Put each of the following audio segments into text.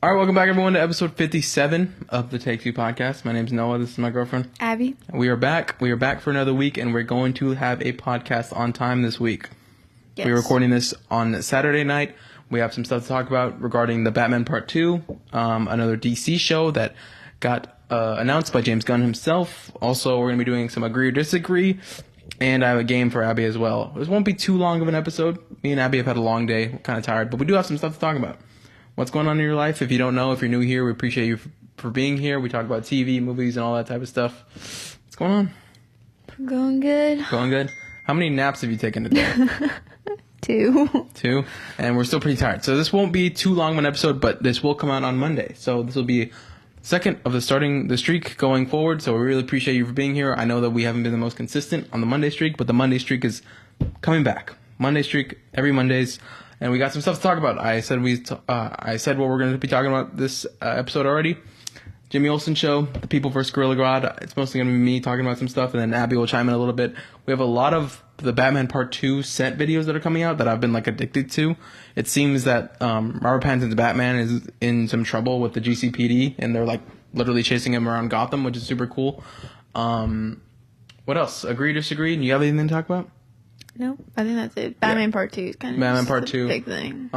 All right, welcome back, everyone, to episode 57 of the Take Two podcast. My name's Noah. This is my girlfriend, Abby. We are back. We are back for another week, and we're going to have a podcast on time this week. Yes. We're recording this on Saturday night. We have some stuff to talk about regarding the Batman Part 2, another DC show that got announced by James Gunn himself. Also, we're going to be doing some agree or disagree, and I have a game for Abby as well. This won't be too long of an episode. Me and Abby have had a long day. We're kind of tired, but we do have some stuff to talk about. What's going on in your life? If you don't know, if you're new here, we appreciate you for being here. We talk about TV, movies, and all that type of stuff. What's going on? Going good. Going good? How many naps have you taken today? 2. 2? And we're still pretty tired. So this won't be too long of an episode, but this will come out on Monday. So this will be second of the streak going forward. So we really appreciate you for being here. I know that we haven't been the most consistent on the Monday streak, but the Monday streak is coming back. Monday streak, every Mondays. And we got some stuff to talk about. I said what we're going to be talking about this episode already. Jimmy Olsen show, The People vs. Gorilla Grodd. It's mostly going to be me talking about some stuff, and then Abby will chime in a little bit. We have a lot of the Batman Part 2 set videos that are coming out that I've been addicted to. It seems that Robert Pattinson's Batman is in some trouble with the GCPD, and they're literally chasing him around Gotham, which is super cool. What else? Agree, disagree? Do you have anything to talk about? No, I think that's it. Batman Part 2 is kind of Batman Part 2. big thing.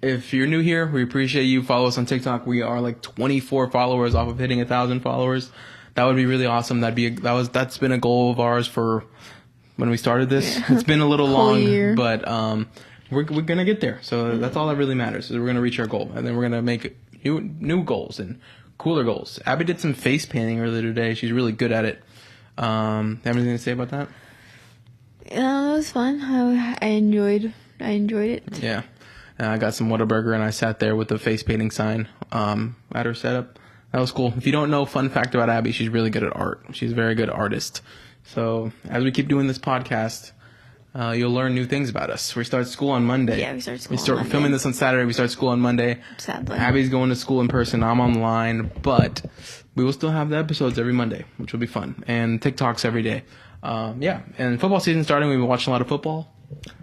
If you're new here, we appreciate you. Follow us on TikTok. We are 24 followers off of hitting 1,000 followers. That would be really awesome. That's been a goal of ours for when we started this. Yeah. It's been a little long, year. But we're gonna get there. So that's all that really matters. Is we're gonna reach our goal, and then we're gonna make new goals and cooler goals. Abby did some face painting earlier today. She's really good at it. Have anything to say about that? It was fun. I enjoyed it. Yeah. I got some Whataburger, and I sat there with the face painting sign at her setup. That was cool. If you don't know, fun fact about Abby, she's really good at art. She's a very good artist. So as we keep doing this podcast, you'll learn new things about us. We start school on Monday. Yeah, we start school on Monday. Filming this on Saturday. We start school on Monday. Sadly. Abby's going to school in person. I'm online. But we will still have the episodes every Monday, which will be fun. And TikToks every day. And football season starting. We've been watching a lot of football.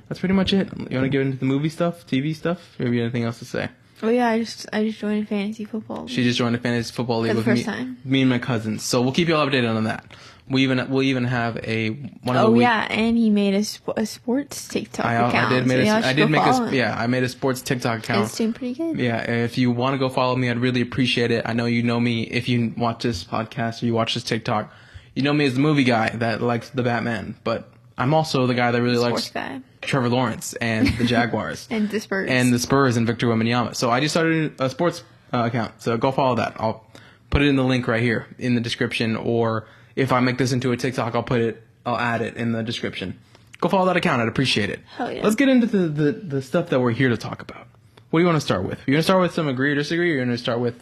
That's pretty much it. You want to get into the movie stuff, TV stuff, or have you anything else to say? Oh yeah, I just joined fantasy football. She just joined a fantasy football league for the first time. Me and my cousins. So we'll keep you all updated on that. We'll even have and he made a sports TikTok account. I made a sports TikTok account. It's doing pretty good. Yeah, if you want to go follow me, I'd really appreciate it. I know you know me if you watch this podcast or you watch this TikTok. You know me as the movie guy that likes the Batman, but I'm also the guy that really likes Trevor Lawrence and the Jaguars. And the Spurs. And Victor Wembanyama. So I just started a sports account. So go follow that. I'll put it in the link right here in the description. Or if I make this into a TikTok, I'll add it in the description. Go follow that account. I'd appreciate it. Hell yeah. Let's get into the stuff that we're here to talk about. What do you want to start with? You going to start with some agree or disagree? Or you're going to start with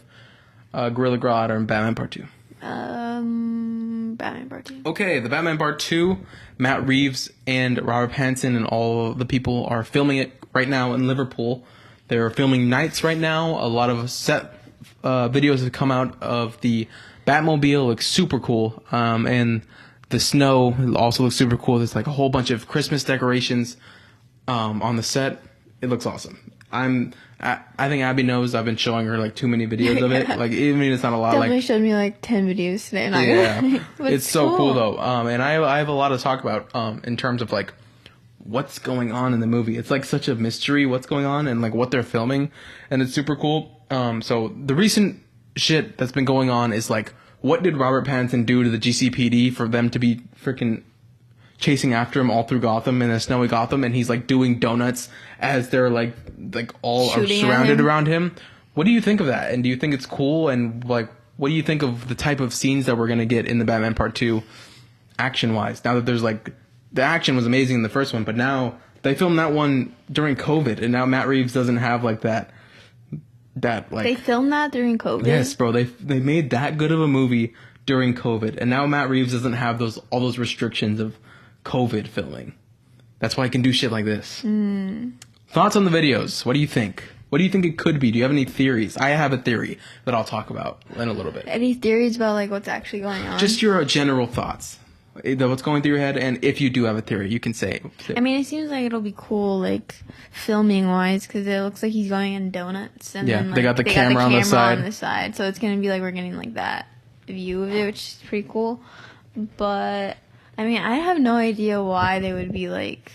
Gorilla Grodd or Batman Part 2? Batman Part 2. Okay, the Batman Part 2, Matt Reeves and Robert Pattinson and all the people are filming it right now in Liverpool. They're filming nights right now. A lot of set videos have come out of the Batmobile. Looks super cool. And the snow also looks super cool. There's a whole bunch of Christmas decorations on the set. It looks awesome. I think Abby knows I've been showing her too many videos of it. Even it's not a lot. Definitely showed me 10 videos today. Yeah, it's so cool though. And I have a lot to talk about in terms of what's going on in the movie. It's such a mystery what's going on and what they're filming, and it's super cool. So the recent shit that's been going on is what did Robert Pattinson do to the GCPD for them to be freaking chasing after him all through Gotham in a snowy Gotham, and he's doing donuts as they're all shooting are surrounded around him. What do you think of that? And do you think it's cool? And what do you think of the type of scenes that we're gonna get in the Batman Part 2 action wise? Now that there's the action was amazing in the first one, but now they filmed that one during COVID, and now Matt Reeves doesn't have that They filmed that during COVID? Yes, bro. They made that good of a movie during COVID, and now Matt Reeves doesn't have all those restrictions of COVID filming. That's why I can do shit like this. Thoughts on the videos? What do you think? What do you think it could be? Do you have any theories? I have a theory that I'll talk about in a little bit. Any theories about what's actually going on? Just your general thoughts. what's going through your head, and if you do have a theory, you can say. I mean, it seems like it'll be cool, like filming wise, because it looks like he's going in donuts, and then, like, they got the camera on the side, so it's gonna be like we're getting like that view of it, which is pretty cool. But I mean, I have no idea why they would be like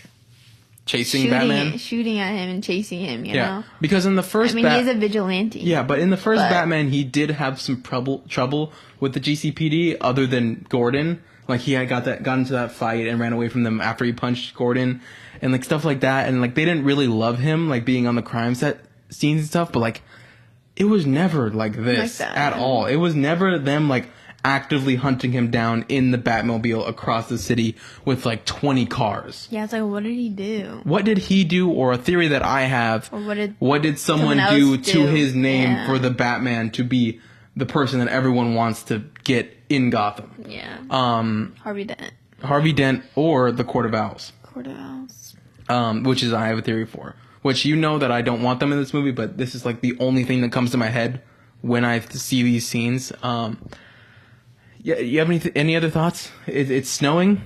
chasing Batman, shooting at him and chasing him. You know, because in the first, I mean, he's a vigilante. Yeah, but in the first Batman, he did have some trouble with the GCPD, other than Gordon. Like, he had got into that fight and ran away from them after he punched Gordon, and like stuff like that. And like, they didn't really love him, like being on the crime set scenes and stuff. But like, it was never like this at all. It was never them like actively hunting him down in the Batmobile across the city with like 20 cars. Yeah, it's like, what did he do? What did he do? Or a theory that I have, or what did someone do to his name for the Batman to be the person that everyone wants to get in Gotham? Yeah. Harvey Dent or the Court of Owls. Which is, I have a theory for. Which, you know that I don't want them in this movie, but this is like the only thing that comes to my head when I see these scenes. Yeah, you have any other thoughts? It's snowing.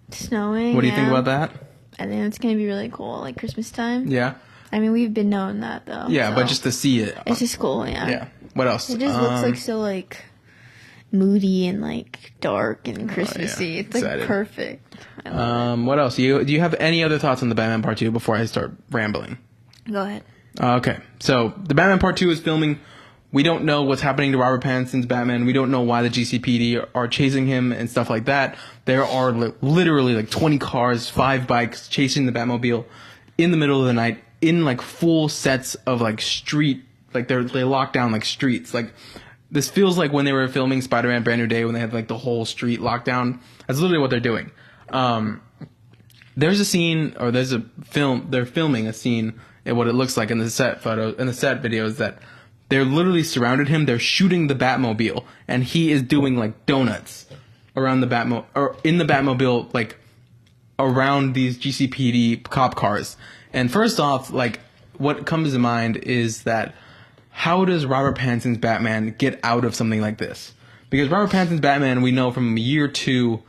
What do you think about that? I think it's gonna be really cool, like Christmas time. Yeah. I mean, we've been knowing that though. Yeah, so but just to see it, it's just cool. Yeah. Yeah. What else? It just looks like so like moody and like dark and Christmassy. Yeah. It's like excited. Perfect. What else? Do you have any other thoughts on the Batman Part 2 before I start rambling? Go ahead. Okay, so the Batman Part 2 is filming. We don't know what's happening to Robert Pattinson's Batman. We don't know why the GCPD are chasing him and stuff like that. There are literally like 20 cars, 5 bikes chasing the Batmobile in the middle of the night in like full sets of like street, like they lock down like streets. Like, this feels like when they were filming Spider-Man Brand New Day, when they had like the whole street locked down. That's literally what they're doing. There's a scene, or there's a film, they're filming a scene and what it looks like in the set videos that they're literally surrounded him. They're shooting the Batmobile, and he is doing like donuts around the or in the Batmobile, like around these GCPD cop cars. And first off, like, what comes to mind is that how does Robert Pattinson's Batman get out of something like this? Because Robert Pattinson's Batman, we know from year 2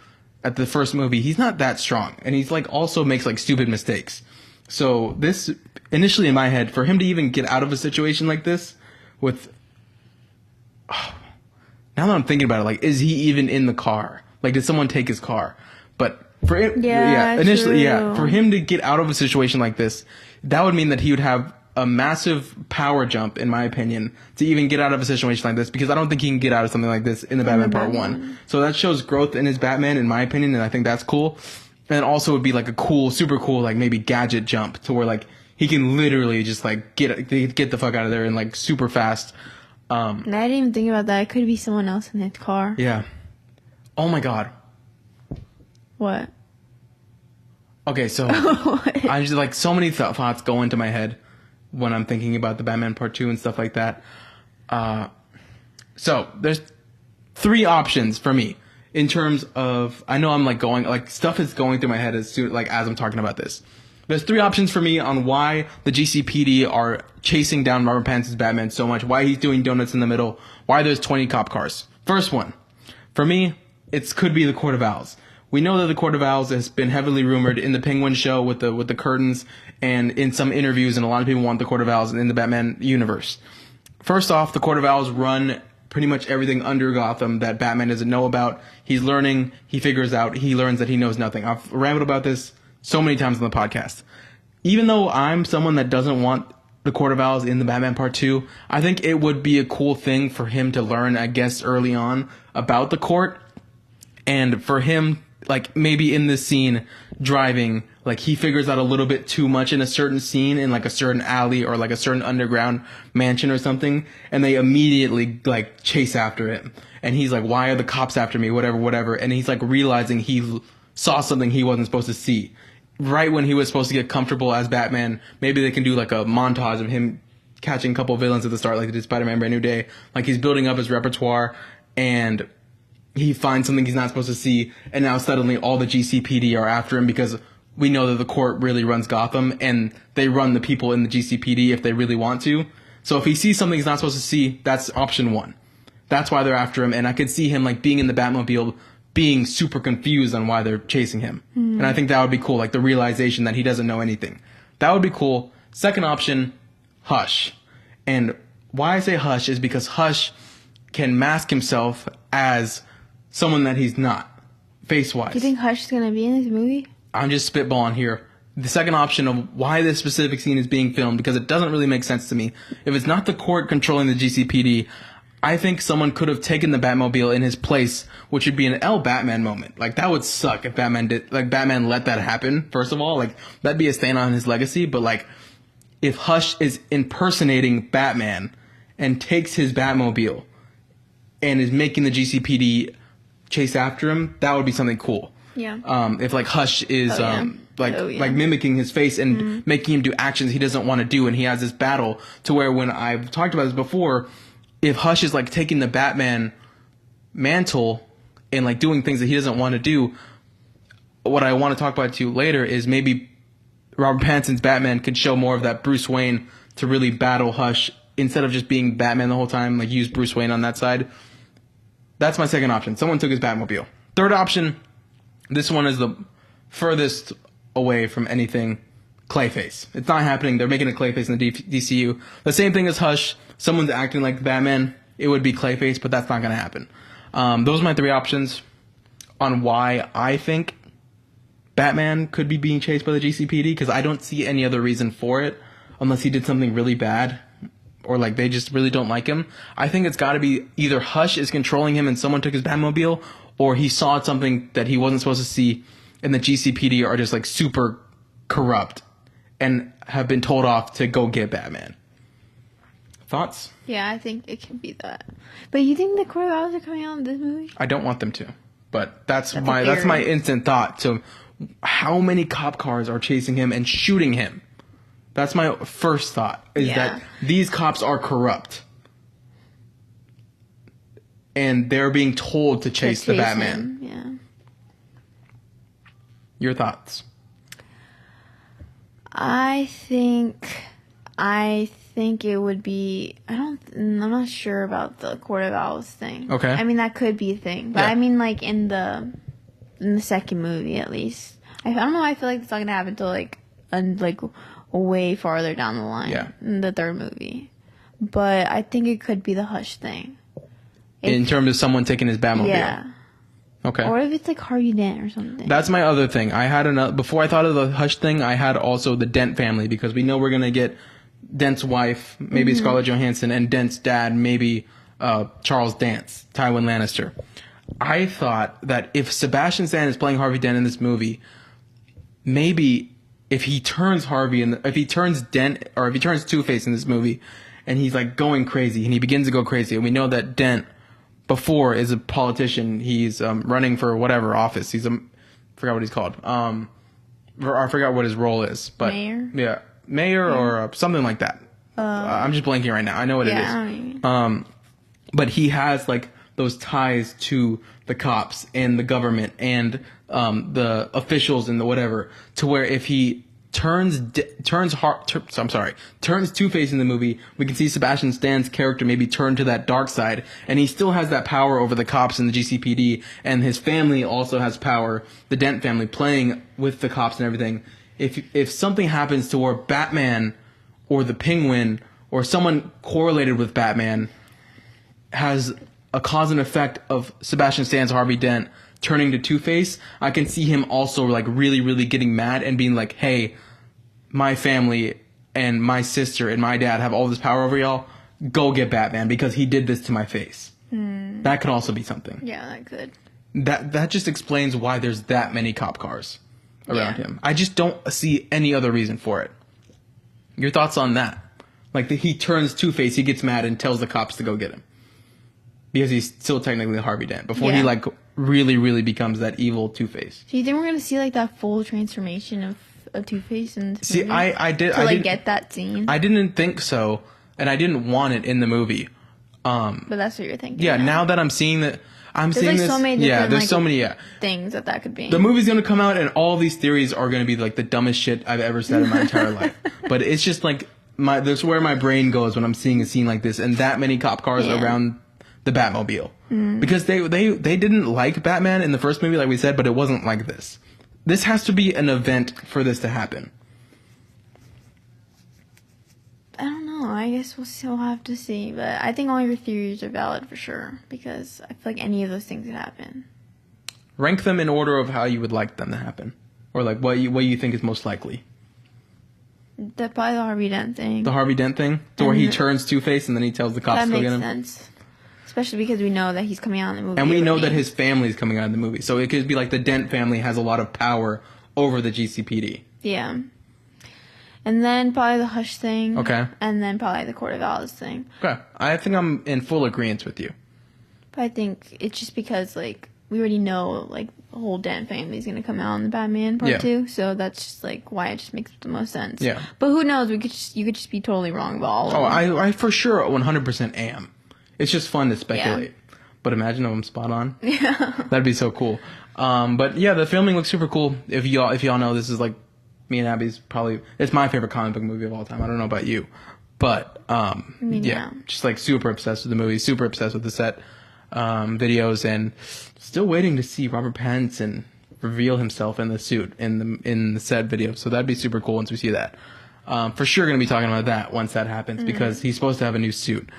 at the first movie, he's not that strong, and he's like also makes like stupid mistakes. So this initially in my head, for him to even get out of a situation like this. Now that I'm thinking about it, like, is he even in the car? Like, did someone take his car? But for him, initially, for him to get out of a situation like this, that would mean that he would have a massive power jump, in my opinion, to even get out of a situation like this, because I don't think he can get out of something like this in the Batman Part 1. So that shows growth in his Batman, in my opinion, and I think that's cool. And also would be like a cool, super cool, like maybe gadget jump to where like he can literally just like get the fuck out of there and like super fast. I didn't even think about that. It could be someone else in his car. Yeah. Oh my god. What? Okay, so I just like so many thoughts go into my head when I'm thinking about the Batman Part 2 and stuff like that. So there's 3 options for me in terms of, I know I'm like going, like stuff is going through my head as I'm talking about this. There's 3 options for me on why the GCPD are chasing down Robert Pattinson's Batman so much, why he's doing donuts in the middle, why there's 20 cop cars. First one, for me, it could be the Court of Owls. We know that the Court of Owls has been heavily rumored in the Penguin show with the curtains and in some interviews, and a lot of people want the Court of Owls in the Batman universe. First off, the Court of Owls run pretty much everything under Gotham that Batman doesn't know about. He's learning, he figures out, he learns that he knows nothing. I've rambled about this so many times on the podcast. Even though I'm someone that doesn't want the Court of Owls in the Batman Part 2, I think it would be a cool thing for him to learn, I guess, early on about the court. And for him, like, maybe in this scene, driving, like, he figures out a little bit too much in a certain scene, in, like, a certain alley or, like, a certain underground mansion or something, and they immediately, like, chase after him. And he's like, why are the cops after me? Whatever. And he's, like, realizing he saw something he wasn't supposed to see. Right when he was supposed to get comfortable as Batman, maybe they can do, like, a montage of him catching a couple of villains at the start, like they did Spider-Man Brand New Day. Like, he's building up his repertoire, and he finds something he's not supposed to see, and now suddenly all the GCPD are after him because we know that the court really runs Gotham, and they run the people in the GCPD if they really want to. So if he sees something he's not supposed to see, that's option 1. That's why they're after him, and I could see him, like, being in the Batmobile, being super confused on why they're chasing him. And I think that would be cool, like the realization that he doesn't know anything. That would be cool. Second option, Hush. And why I say Hush is because Hush can mask himself as someone that he's not, face-wise. Do you think Hush is going to be in this movie? I'm just spitballing here. The second option of why this specific scene is being filmed, because it doesn't really make sense to me. If it's not the court controlling the GCPD, I think someone could have taken the Batmobile in his place, which would be an Batman moment. Like, that would suck if Batman let that happen, first of all. Like, that'd be a stain on his legacy. But, like, if Hush is impersonating Batman and takes his Batmobile and is making the GCPD chase after him, that would be something cool. Yeah. If, like, Hush is, like mimicking his face and making him do actions he doesn't want to do, and he has this battle to where, when I've talked about this before, if Hush is like taking the Batman mantle and like doing things that he doesn't want to do, what I want to talk about to you later is maybe Robert Pattinson's Batman could show more of that Bruce Wayne to really battle Hush instead of just being Batman the whole time, like use Bruce Wayne on that side. That's my second option. Someone took his Batmobile. Third option, this one is the furthest away from anything. Clayface. It's not happening. They're making a Clayface in the DCU. The same thing as Hush. Someone's acting like Batman. It would be Clayface, but that's not going to happen. Those are my three options on why I think Batman could be being chased by the GCPD, because I don't see any other reason for it unless he did something really bad or like they just really don't like him. I think it's got to be either Hush is controlling him and someone took his Batmobile, or he saw something that he wasn't supposed to see and the GCPD are just like super corrupt and have been told off to go get Batman. Thoughts? Yeah, I think it can be that. But you think the Court of Owls are coming out in this movie? I don't want them to, but that's my instant thought. So, how many cop cars are chasing him and shooting him? That's my first thought. Is that these cops are corrupt, and they're being told to chase the Batman. Him. Yeah. Your thoughts? I think it would be. I'm not sure about the Court of Owls thing. Okay. I mean, that could be a thing, but I mean, like in the second movie at least. I don't know. I feel like it's not gonna happen until like way farther down the line. Yeah. In the third movie, but I think it could be the Hush thing. In terms of someone taking his Batmobile. Yeah. Okay. Or if it's like Harvey Dent or something. That's my other thing. I had before I thought of the Hush thing, I had also the Dent family, because we know we're gonna get Dent's wife, maybe Scarlett Johansson, and Dent's dad, maybe Charles Dance, Tywin Lannister. I thought that if Sebastian Stan is playing Harvey Dent in this movie, maybe if he turns if he turns Dent, or if he turns Two-Face in this movie, and he's like going crazy, and he begins to go crazy, and we know that Dent before is a politician. He's running for whatever office. Forgot what he's called. I forgot what his role is. But mayor? Yeah. Mayor or something like that. I'm just blanking right now. I know what it is. But he has like those ties to the cops and the government and the officials and the whatever, to where if he turns Two-Face in the movie, we can see Sebastian Stan's character maybe turn to that dark side, and he still has that power over the cops and the GCPD, and his family also has power, the Dent family, playing with the cops and everything. If something happens to where Batman or the Penguin or someone correlated with Batman has a cause and effect of Sebastian Stan's Harvey Dent turning to Two-Face, I can see him also like really, really getting mad and being like, hey, my family and my sister and my dad have all this power over y'all. Go get Batman because he did this to my face. That could also be something. Yeah, that could. That just explains why there's that many cop cars around him. I just don't see any other reason for it. Your thoughts on that? Like he turns Two-Face, he gets mad and tells the cops to go get him. Because he's still technically Harvey Dent. Before he like really, really becomes that evil Two-Face. Do you think we're going to see like that full transformation of Two-Face in this movie? I did. To like get that scene? I didn't think so. And I didn't want it in the movie. But that's what you're thinking. Yeah, now that I'm seeing that. There's like so many different, there's so many things that could be. The movie's going to come out and all these theories are going to be like the dumbest shit I've ever said in my entire life. But it's just like that's where my brain goes when I'm seeing a scene like this and that many cop cars around the Batmobile. Because they didn't like Batman in the first movie, like we said, but it wasn't like this. This has to be an event for this to happen. I don't know. I guess we'll still have to see. But I think all your theories are valid for sure. Because I feel like any of those things could happen. Rank them in order of how you would like them to happen. Or like what you think is most likely. Probably the Harvey Dent thing. The Harvey Dent thing? To where he turns Two-Face and then he tells the cops to go get him? That makes sense. Especially because we know that he's coming out in the movie. And we know that his family is coming out in the movie. So it could be like the Dent family has a lot of power over the GCPD. Yeah. And then probably the Hush thing. Okay. And then probably the Court of Owls thing. Okay. I think I'm in full agreement with you. But I think it's just because, like, we already know, like, the whole Dent family is going to come out in the Batman Part 2. So that's just, like, why it just makes the most sense. Yeah. But who knows? You could just be totally wrong about all of them. I for sure 100% am. It's just fun to speculate. Yeah. But imagine if I'm spot on. Yeah. That'd be so cool. But yeah, the filming looks super cool. If y'all know, this is like me and Abby's it's my favorite comic book movie of all time. I don't know about you. But yeah, just like super obsessed with the movie, super obsessed with the set videos, and still waiting to see Robert Pattinson reveal himself in the suit in the set video. So that'd be super cool once we see that. For sure gonna be talking about that once that happens because he's supposed to have a new suit.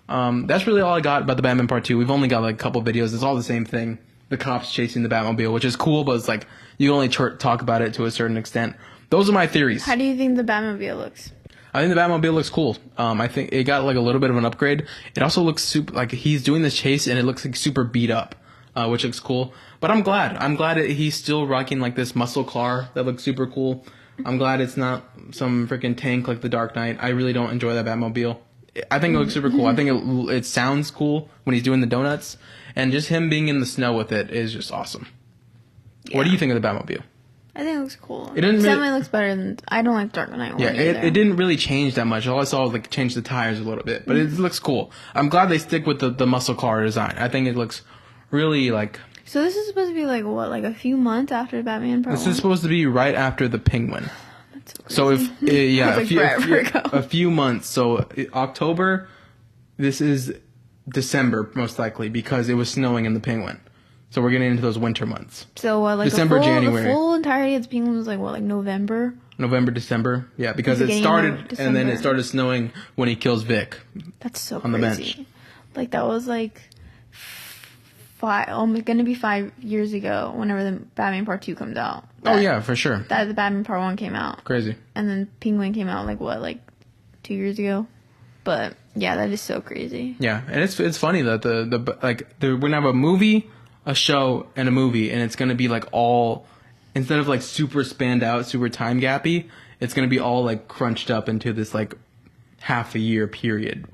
That's really all I got about the Batman Part 2. We've only got like a couple videos. It's all the same thing. The cops chasing the Batmobile, which is cool, but it's like you can only talk about it to a certain extent. Those are my theories. How do you think the Batmobile looks? I think the Batmobile looks cool. I think it got like a little bit of an upgrade. It also looks super, like he's doing this chase and it looks like super beat up, which looks cool. But I'm glad he's still rocking like this muscle car that looks super cool. I'm glad it's not some freaking tank like the Dark Knight. I really don't enjoy that Batmobile. I think it looks super cool. I think it sounds cool when he's doing the donuts, and just him being in the snow with it is just awesome. Yeah. What do you think of the Batmobile? I think it looks cool. It definitely looks better than. I don't like Dark Knight. Yeah, it didn't really change that much. All I saw was like change the tires a little bit, but it looks cool. I'm glad they stick with the muscle car design. I think it looks really like. So this is supposed to be like what, like a few months after Batman Part 1? This is supposed to be right after the Penguin. So if a few months, so October, this is December most likely because it was snowing in the Penguin. So we're getting into those winter months. So like December, January. The full entirety of the Penguin was like what, like November? November, December, yeah, because it started and then it started snowing when he kills Vic. That's so on crazy. The bench. Like that was like gonna be 5 years ago whenever the Batman Part 2 comes out. Oh yeah, for sure. That the Batman Part 1 came out. Crazy. And then Penguin came out like 2 years ago. But yeah, that is so crazy. Yeah, and it's funny that we're gonna have a movie, a show, and a movie, and it's gonna be like all instead of like super spanned out, super time gappy, it's gonna be all like crunched up into this like half a year period,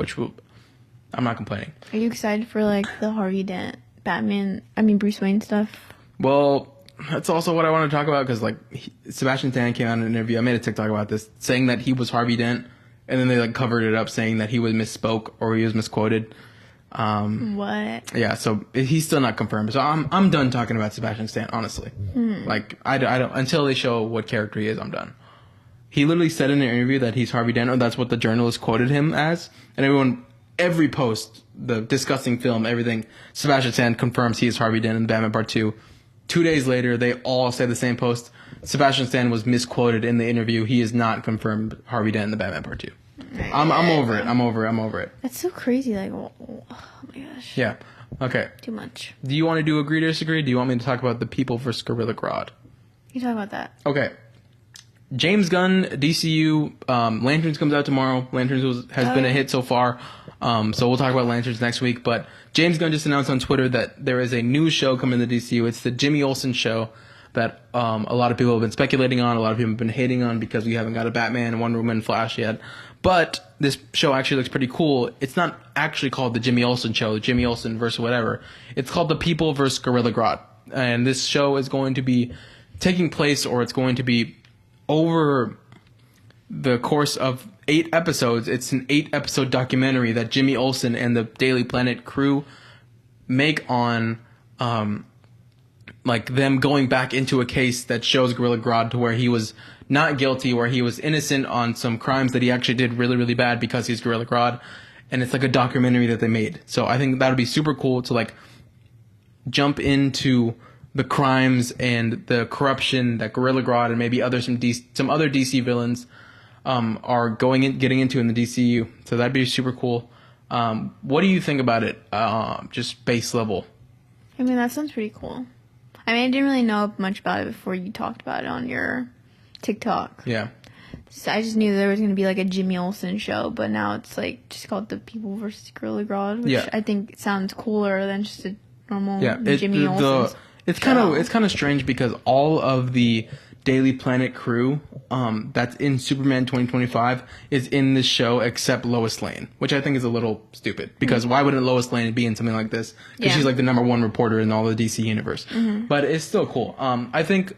I'm not complaining. Are you excited for like the Harvey Dent Bruce Wayne stuff? Well, that's also what I want to talk about because like Sebastian Stan came out in an interview. I made a TikTok about this, saying that he was Harvey Dent, and then they like covered it up, saying that he was misspoke or he was misquoted. What? Yeah, so he's still not confirmed. So I'm done talking about Sebastian Stan, honestly. Like I don't until they show what character he is. I'm done. He literally said in an interview that he's Harvey Dent, or that's what the journalist quoted him as, and every post, the discussing film, everything, Sebastian Stan confirms he is Harvey Dent in Batman Part 2. 2 days later, they all say the same post. Sebastian Stan was misquoted in the interview. He is not confirmed Harvey Dent in the Batman Part 2. I'm over it. I'm over it. That's so crazy. Like, oh my gosh. Yeah. Okay. Too much. Do you want to do agree or disagree? Do you want me to talk about the people versus Gorilla Grodd? You talk about that. Okay. James Gunn, DCU, Lanterns comes out tomorrow. Lanterns has been a hit so far. So we'll talk about Lanterns next week. But James Gunn just announced on Twitter that there is a new show coming to DCU. It's the Jimmy Olsen show that a lot of people have been speculating on. A lot of people have been hating on because we haven't got a Batman, Wonder Woman, Flash yet. But this show actually looks pretty cool. It's not actually called the Jimmy Olsen show, Jimmy Olsen versus whatever. It's called The People versus Gorilla Grodd. And this show is going to be taking place, or it's going to be over the course of 8 episodes. It's an 8-episode documentary that Jimmy Olsen and the Daily Planet crew make on like them going back into a case that shows Gorilla Grodd to where he was not guilty, where he was innocent on some crimes that he actually did really, really bad because he's Gorilla Grodd. and it's like a documentary that they made. So I think that would be super cool to like jump into the crimes and the corruption that Gorilla Grodd and maybe some other DC villains are getting into in the DCU. So that'd be super cool. What do you think about it? Just base level. I mean, that sounds pretty cool. I mean, I didn't really know much about it before you talked about it on your TikTok. Yeah. So I just knew there was going to be like a Jimmy Olsen show, but now it's like just called The People versus Gorilla Grodd, which I think sounds cooler than just a normal Jimmy Olsen. It's kind of strange because all of the Daily Planet crew that's in Superman 2025 is in this show except Lois Lane, which I think is a little stupid because why wouldn't Lois Lane be in something like this? Because she's like the #1 reporter in all the DC universe. But it's still cool. I think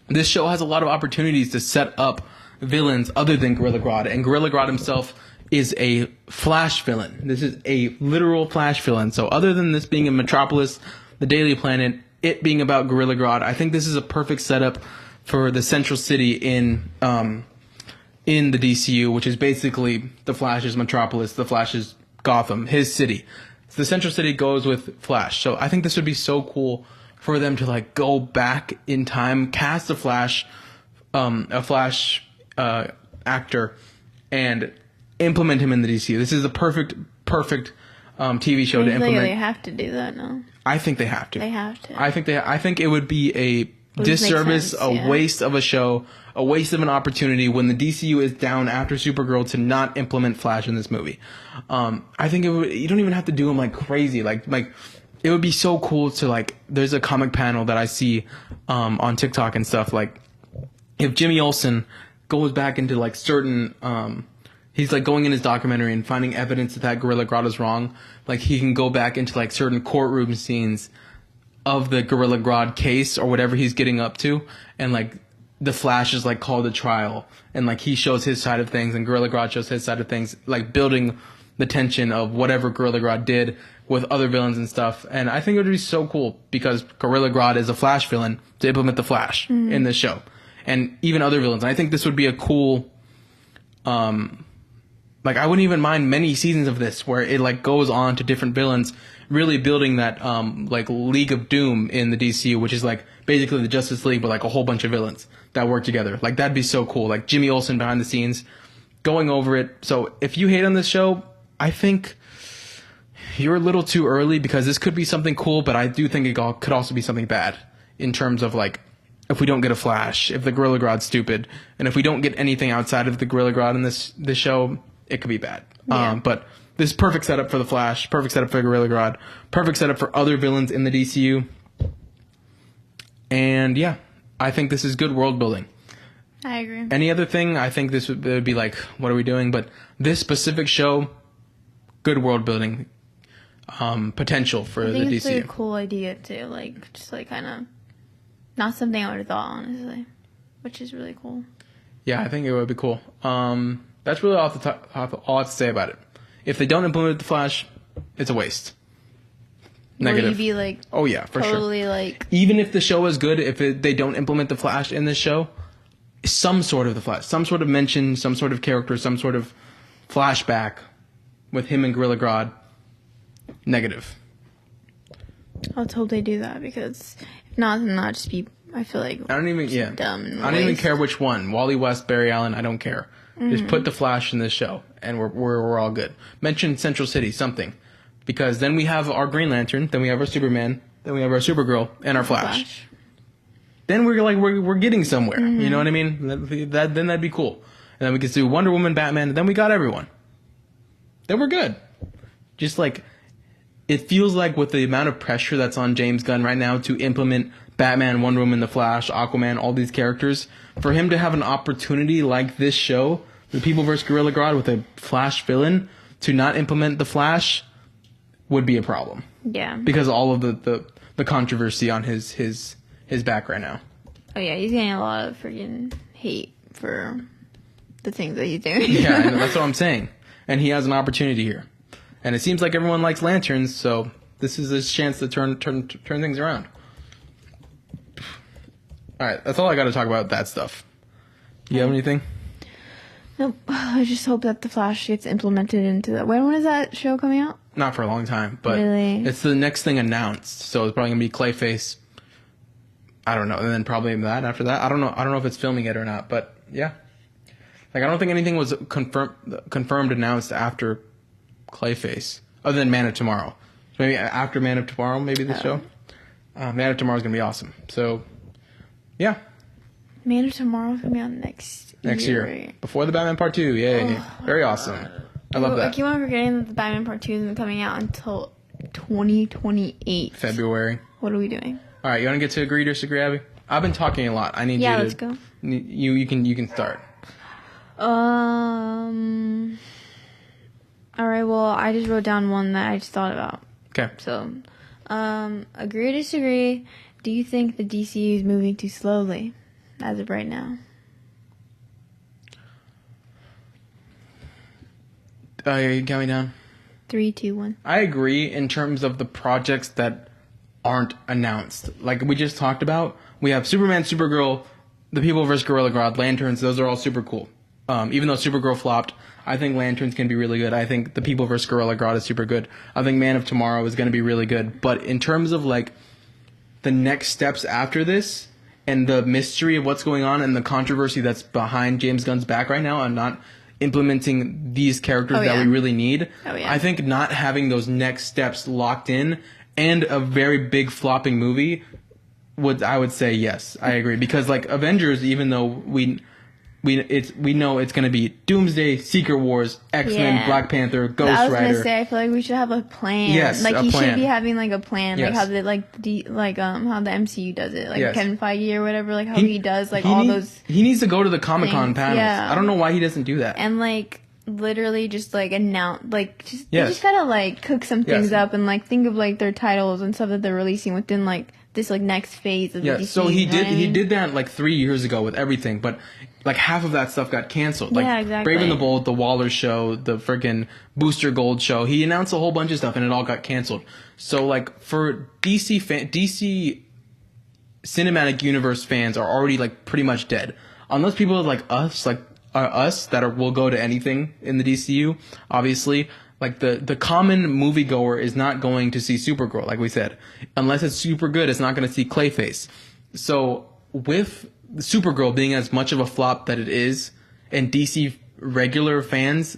this show has a lot of opportunities to set up villains other than Gorilla Grodd, and Gorilla Grodd himself is a Flash villain. This is a literal Flash villain. So other than this being in Metropolis, the Daily Planet, it being about Gorilla Grodd, I think this is a perfect setup for the Central City in the DCU, which is basically the Flash's Metropolis, the Flash's Gotham, his city. So the Central City goes with Flash. So I think this would be so cool for them to like go back in time, cast a Flash actor, and implement him in the DCU. This is a perfect TV show to implement. They have to do that now. I think they have to. They have to. I think it would be a disservice, waste of a show, a waste of an opportunity when the DCU is down after Supergirl to not implement Flash in this movie. I think you don't even have to do him like crazy. Like it would be so cool to like. There's a comic panel that I see on TikTok and stuff. Like if Jimmy Olsen goes back into like certain. He's like going in his documentary and finding evidence that Gorilla Grodd is wrong. Like he can go back into like certain courtroom scenes of the Gorilla Grodd case or whatever he's getting up to, and like the Flash is like called to trial, and like he shows his side of things and Gorilla Grodd shows his side of things, like building the tension of whatever Gorilla Grodd did with other villains and stuff. And I think it would be so cool because Gorilla Grodd is a Flash villain to implement the Flash in this show, and even other villains. And I think this would be a cool. Like I wouldn't even mind many seasons of this where it like goes on to different villains, really building that like League of Doom in the DCU, which is like basically the Justice League but like a whole bunch of villains that work together. Like that'd be so cool. Like Jimmy Olsen behind the scenes, going over it. So if you hate on this show, I think you're a little too early because this could be something cool, but I do think it could also be something bad in terms of like if we don't get a Flash, if the Gorilla Grodd's stupid, and if we don't get anything outside of the Gorilla Grodd in this show, it could be bad. Yeah. But this is perfect setup for the Flash, perfect setup for Gorilla Grodd, perfect setup for other villains in the DCU. And yeah, I think this is good world building. I agree. Any other thing, I think this would be like, what are we doing? But this specific show, good world building potential for the DCU. I think it's a cool idea too, like just like kind of not something I would have thought honestly, which is really cool. Yeah, I think it would be cool. That's really all I have to say about it. If they don't implement the Flash, it's a waste. Negative. Will you be like, oh yeah, for totally sure. Like, even if the show is good, if they don't implement the Flash in this show, some sort of the Flash, some sort of mention, some sort of character, some sort of flashback with him and Gorilla Grodd, negative. Let's hope they do that because if not, then that'll just be. I feel like I don't even dumb. And I don't even care which one. Wally West, Barry Allen, I don't care. Just put the Flash in this show, and we're all good. Mention Central City, something, because then we have our Green Lantern, then we have our Superman, then we have our Supergirl, and our Flash. Then we're getting somewhere. You know what I mean? Then that'd be cool. And then we could do Wonder Woman, Batman. And then we got everyone. Then we're good. Just like it feels like with the amount of pressure that's on James Gunn right now to implement Batman, Wonder Woman, The Flash, Aquaman, all these characters, for him to have an opportunity like this show, The People vs. Gorilla Grodd, with a Flash villain, to not implement The Flash would be a problem. Yeah. Because all of the controversy on his back right now. Oh yeah, he's getting a lot of freaking hate for the things that he's doing. Yeah, I know, that's what I'm saying. And he has an opportunity here. And it seems like everyone likes lanterns, so this is his chance to turn things around. All right, that's all I got to talk about that stuff. You have anything? Nope. I just hope that the Flash gets implemented into that. When is that show coming out? Not for a long time, but Really? it's the next thing announced. So it's probably gonna be Clayface. I don't know, and then probably that after that. I don't know if it's filming it or not, but yeah. Like I don't think anything was confirmed announced after Clayface, other than Man of Tomorrow. So maybe after Man of Tomorrow, maybe the show. Man of Tomorrow is gonna be awesome. So yeah. Man of Tomorrow is gonna be on next year. Right? Before the Batman Part 2. Yay. Very awesome. I love that. I keep on forgetting that the Batman Part 2 isn't coming out until 2028. February. What are we doing? All right, you want to get to agree or disagree, Abby? I've been talking a lot. I need you to... let's go. You can start. All right, well, I just wrote down one that I just thought about. Okay. So, agree or disagree, do you think the DCU is moving too slowly as of right now? You got me down. 3, 2, 1. I agree in terms of the projects that aren't announced. Like we just talked about, we have Superman, Supergirl, The People vs. Gorilla Grodd, Lanterns. Those are all super cool. Even though Supergirl flopped, I think Lanterns can be really good. I think The People vs. Gorilla Grodd is super good. I think Man of Tomorrow is going to be really good. But in terms of like the next steps after this and the mystery of what's going on and the controversy that's behind James Gunn's back right now, I'm not implementing these characters that we really need. I think not having those next steps locked in and a very big flopping movie I would say yes, I agree, because like Avengers, even though we know it's gonna be Doomsday, Secret Wars, X-Men, Black Panther, Ghost Rider. I was gonna say I feel like we should have a plan. Yes, like he should be having like a plan, yes. like how how the MCU does it, like Kevin Feige or whatever, like how he does like all those. He needs to go to the Comic-Con panels. Yeah. I don't know why he doesn't do that. And like literally just like announce, like they just gotta like cook some things up and like think of like their titles and stuff that they're releasing within like this like next phase of the DC. So he did that like 3 years ago with everything, but like half of that stuff got canceled. Like exactly. Brave and the Bold, the Waller show, the freaking Booster Gold show. He announced a whole bunch of stuff and it all got canceled. So like for DC Cinematic Universe fans are already like pretty much dead. Unless people like us, will go to anything in the DCU, obviously. Like the common moviegoer is not going to see Supergirl, like we said. Unless it's super good, it's not going to see Clayface. So with Supergirl being as much of a flop that it is, and DC regular fans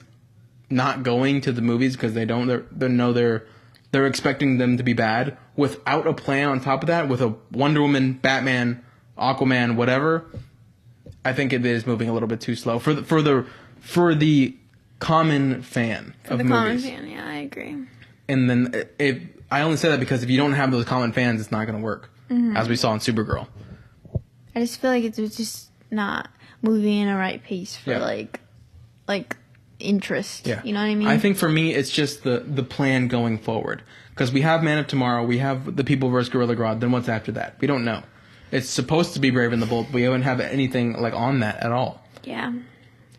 not going to the movies because they're expecting them to be bad, without a plan on top of that, with a Wonder Woman, Batman, Aquaman, whatever, I think it is moving a little bit too slow for the common fan of movies. Common fan, yeah, I agree. And then I only say that because if you don't have those common fans, it's not going to work, as we saw in Supergirl. I just feel like it's just not moving in a right pace for like interest. Yeah. You know what I mean? I think for me, it's just the plan going forward. Because we have Man of Tomorrow, we have The People vs. Gorilla Grodd, then what's after that? We don't know. It's supposed to be Brave and the Bold, but we haven't have anything like on that at all. Yeah.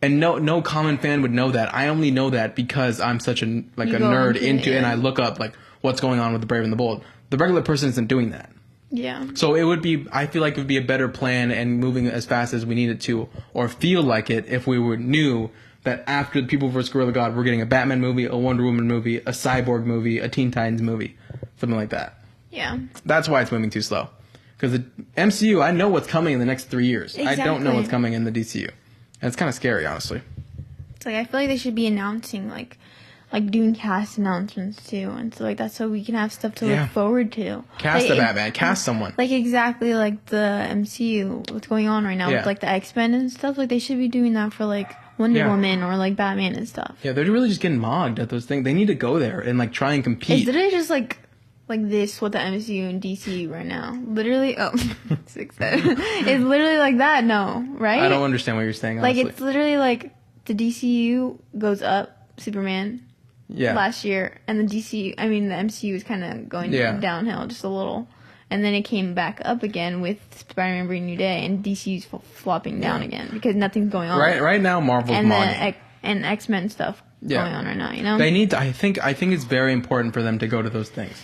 And no common fan would know that. I only know that because I'm such a nerd into it, and I look up like what's going on with the Brave and the Bold. The regular person isn't doing that. Yeah. So I feel like it would be a better plan and moving as fast as we needed to, or feel like it, if we knew that after the People vs. Gorilla Grodd, we're getting a Batman movie, a Wonder Woman movie, a Cyborg movie, a Teen Titans movie, something like that. Yeah. That's why it's moving too slow. Because the MCU, I know what's coming in the next 3 years. Exactly. I don't know what's coming in the DCU. And it's kind of scary, honestly. It's like I feel like they should be announcing like doing cast announcements too, and so like that's so we can have stuff to look forward to. Cast the Batman, cast someone. Like exactly like the MCU, what's going on right now with like the X-Men and stuff. Like they should be doing that for like Wonder Woman or like Batman and stuff. Yeah, they're really just getting mogged at those things. They need to go there and like try and compete. It's literally just like this with the MCU and DCU right now. Literally, 6, 7. It's literally like that, no, right? I don't understand what you're saying, honestly. Like, it's literally like the DCU goes up, Superman, last year, and the MCU is kind of going downhill just a little. And then it came back up again with Spider-Man Brand New Day, and DCU's flopping down again because nothing's going on. Right now, Marvel's mogging. And X-Men stuff going on right now, you know? They need to, I think it's very important for them to go to those things.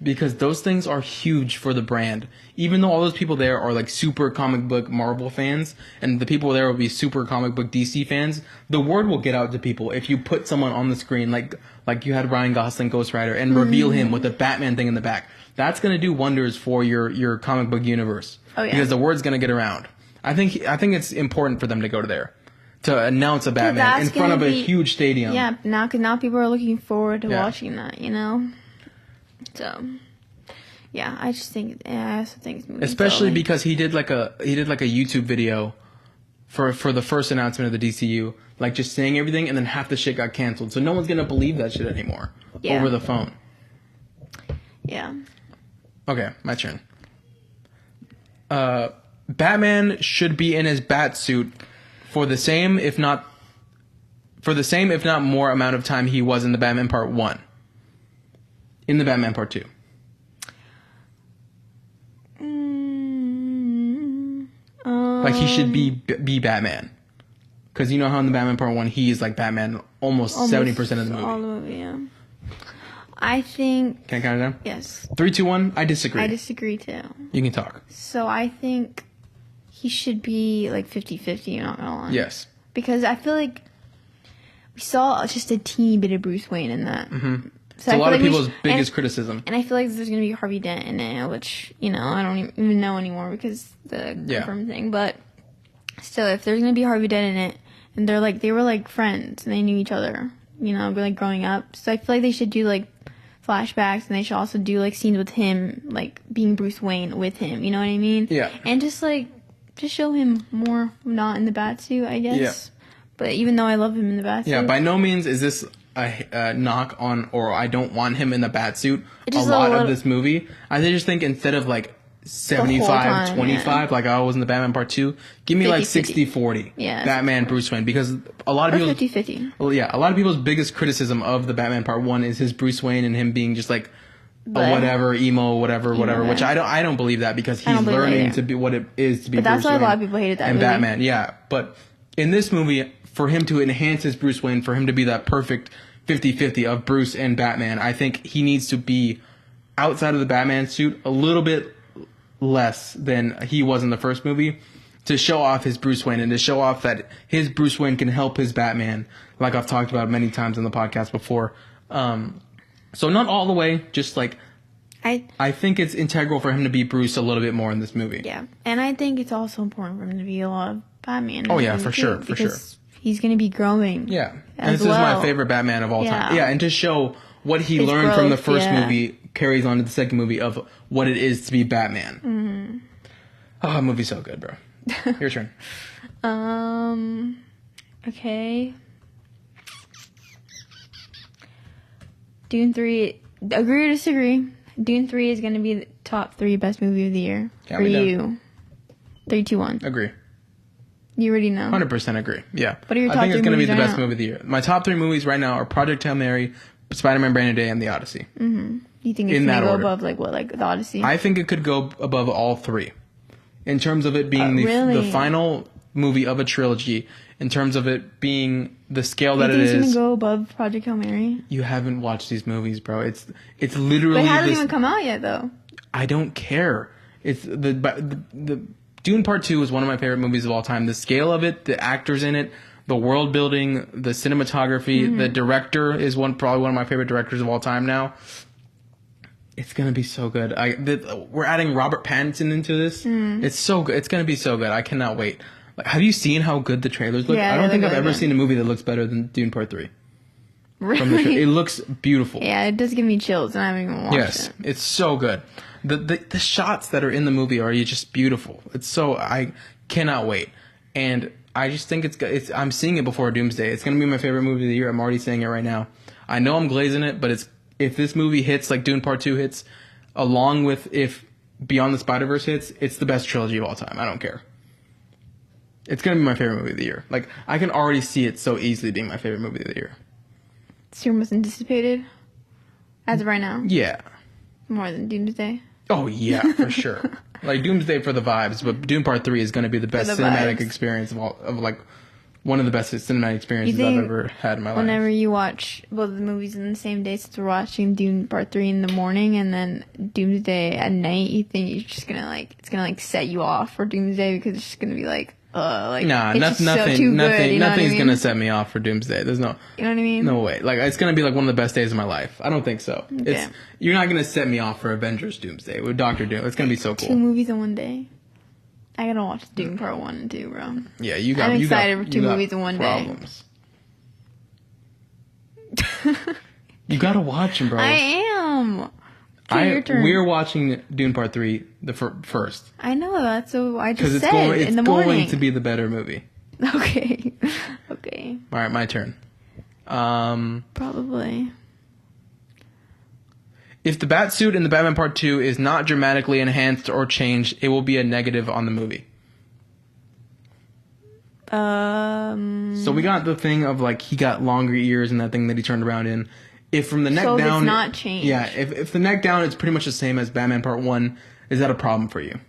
because those things are huge for the brand. Even though all those people there are like super comic book Marvel fans, and the people there will be super comic book DC fans, the word will get out to people if you put someone on the screen like you had Ryan Gosling Ghost Rider and reveal him with the Batman thing in the back. That's gonna do wonders for your comic book universe. Oh, yeah. Because the word's gonna get around. I think it's important for them to go to there to announce a Batman in front of a huge stadium. Yeah, now people are looking forward to watching that. You know. So, yeah, I also think it's moving. Especially because he did like a YouTube video for the first announcement of the DCU, like just saying everything, and then half the shit got canceled. So no one's gonna believe that shit anymore over the phone. Yeah. Okay, my turn. Batman should be in his bat suit for the same, if not more amount of time he was in the Batman Part 1. In the Batman Part 2. Like, he should be Batman. Because you know how in the Batman Part 1, he is like Batman almost 70% of the movie. All the movie, yeah. I think... Can I count it down? Yes. 3, 2, 1, I disagree. I disagree, too. You can talk. So, I think he should be, like, 50-50, you're not gonna lie. Yes. Because I feel like we saw just a teeny bit of Bruce Wayne in that. Mm-hmm. So it's a lot of people's biggest criticism. And I feel like there's going to be Harvey Dent in it, which, you know, I don't even know anymore because the confirmed thing. But still, if there's going to be Harvey Dent in it, and they were like friends, and they knew each other, you know, like growing up. So I feel like they should do like flashbacks, and they should also do like scenes with him, like being Bruce Wayne with him, you know what I mean? Yeah. And just show him more not in the Batsuit, I guess. Yeah. But even though I love him in the Batsuit. Yeah, by no means is this a knock on, or I don't want him in the Batsuit a lot of this movie. I just think instead of like 75-25 like I was in the Batman Part 2, give me 50, like 60-40 Batman Bruce Wayne, because a lot of people 50-50. Well, yeah, a lot of people's biggest criticism of the Batman Part 1 is his Bruce Wayne and him being just like whatever, which I don't believe that, because he's learning to be what it is to be Bruce Wayne. But that's why a lot of people hated that movie. And Batman, yeah. But in this movie, for him to enhance his Bruce Wayne, for him to be that perfect 50-50 of Bruce and Batman, I think he needs to be outside of the Batman suit a little bit less than he was in the first movie, to show off his Bruce Wayne and to show off that his Bruce Wayne can help his Batman, like I've talked about many times in the podcast before. So not all the way, just like I think it's integral for him to be Bruce a little bit more in this movie. Yeah, and I think it's also important for him to be a lot of Batman. Oh yeah, for sure. He's going to be growing. Yeah. And this is my favorite Batman of all time. Yeah, and to show what he learned from the first movie carries on to the second movie of what it is to be Batman. Mm-hmm. Oh, that movie's so good, bro. Your turn. Okay. Dune 3, agree or disagree? Dune 3 is going to be the top 3 best movie of the year for you. 3, 2, 1. Agree. You already know. 100% agree. Yeah. What are your top 3 movies? I think it's going to be the best movie of the year. My top 3 movies right now are Project Hail Mary, Spider-Man Brand New Day, and The Odyssey. Mm-hmm. You think it's going to go above The Odyssey? I think it could go above all 3. In terms of it being the final movie of a trilogy, in terms of it being the scale that it is. You think it's going to go above Project Hail Mary? You haven't watched these movies, bro. It's literally. But it hasn't even come out yet, though. I don't care. It's the Dune Part 2 is one of my favorite movies of all time. The scale of it, the actors in it, the world building, the cinematography, the director is probably one of my favorite directors of all time now. It's gonna be so good. We're adding Robert Pattinson into this. It's so good. It's gonna be so good. I cannot wait. Like, have you seen how good the trailers look? Yeah, I don't think I've ever seen a movie that looks better than Dune Part 3. Really? It looks beautiful. Yeah, it does give me chills, and I haven't even watched it. Yes, it's so good. The shots that are in the movie are just beautiful. I cannot wait. And I just think it's I'm seeing it before Doomsday. It's going to be my favorite movie of the year. I'm already saying it right now. I know I'm glazing it, but if this movie hits like Dune Part 2 hits, along with if Beyond the Spider-Verse hits, it's the best trilogy of all time. I don't care. It's going to be my favorite movie of the year. Like, I can already see it so easily being my favorite movie of the year. It's your most anticipated as of right now? Yeah. More than Doomsday? Oh, yeah, for sure. Like, Doomsday for the vibes, but Dune Part 3 is going to be the best cinematic experience of one of the best cinematic experiences I've ever had in my life. Whenever you watch both of the movies in the same day, since we're watching Dune Part 3 in the morning and then Doomsday at night, you think you're just gonna like, it's gonna like set you off for Doomsday because it's just gonna be like, nah, nothing's gonna set me off for Doomsday. There's no, you know what I mean? No way. Like, it's gonna be like one of the best days of my life. I don't think so. Okay. You're not gonna set me off for Avengers Doomsday with Doctor Doom. It's gonna be so cool. 2 movies in one day. I gotta watch Dune Part 1 and 2, bro. Yeah, I'm excited for 2 movies in one problems. Day. You gotta watch them, bro. I am. Your turn. We're watching Dune Part 3 first. I know that, so I just said in the morning. It's going to be the better movie. Okay. Okay. All right, my turn. Probably. If the Batsuit in the Batman Part 2 is not dramatically enhanced or changed, it will be a negative on the movie. So we got the thing of like he got longer ears and that thing that he turned around in. If from the neck down, it's not changed. Yeah, if the neck down, it's pretty much the same as Batman Part 1. Is that a problem for you?